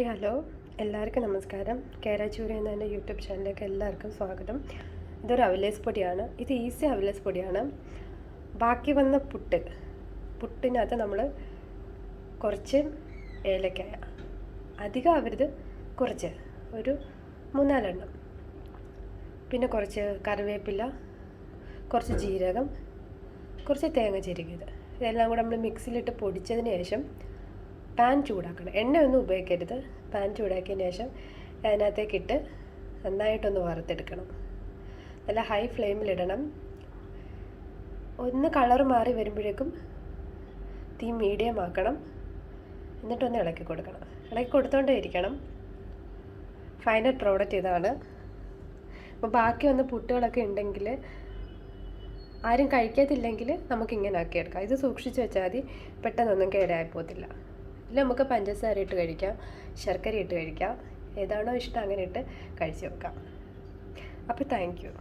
Hello, എല്ലാവർക്കും നമസ്കാരം. കേരളച്ചൂരി എന്ന എൻ്റെ യൂട്യൂബ് ചാനലിലേക്ക് എല്ലാവർക്കും സ്വാഗതം. ഇതൊരു അവലേസ് പൊടിയാണ്. ഇത് ഈസി അവലേസ് പൊടിയാണ്. ബാക്കി വന്ന പുട്ടിനകത്ത് നമ്മൾ കുറച്ച് ഏലക്കായ, അധികം ആവരുത്, കുറച്ച് ഒരു 3-4 എണ്ണം, പിന്നെ കുറച്ച് കറിവേപ്പില, കുറച്ച് ജീരകം, കുറച്ച് തേങ്ങ ചിരകിയത്, ഇതെല്ലാം കൂടെ നമ്മൾ മിക്സിയിലിട്ട് പൊടിച്ചതിന് ശേഷം പാൻ ചൂടാക്കണം. എണ്ണയൊന്നും ഉപയോഗിക്കരുത്. പാൻ ചൂടാക്കിയതിന് ശേഷം അതിനകത്തേക്കിട്ട് നന്നായിട്ടൊന്ന് വറുത്തെടുക്കണം. നല്ല ഹൈ ഫ്ലെയിമിലിടണം. ഒന്ന് കളർ മാറി വരുമ്പോഴേക്കും തീ മീഡിയം ആക്കണം. എന്നിട്ടൊന്ന് ഇളക്കി കൊടുക്കണം. ഇളക്കി കൊടുത്തോണ്ടേ ഇരിക്കണം. ഫൈനൽ പ്രോഡക്റ്റ് ഇതാണ്. അപ്പോൾ ബാക്കി വന്ന പുട്ടുകളൊക്കെ ഉണ്ടെങ്കിൽ, ആരും കഴിക്കത്തില്ലെങ്കിൽ നമുക്കിങ്ങനെ ആക്കിയെടുക്കാം. ഇത് സൂക്ഷിച്ച് വെച്ചാൽ മതി, പെട്ടെന്നൊന്നും കേടായി പോകത്തില്ല. ഇതിൽ നമുക്ക് പഞ്ചസാര ഇട്ട് കഴിക്കാം, ശർക്കര ഇട്ട് കഴിക്കാം, ഏതാണോ ഇഷ്ടം അങ്ങനെ ഇട്ട് കഴിച്ച് വെക്കാം. അപ്പോൾ താങ്ക് യു.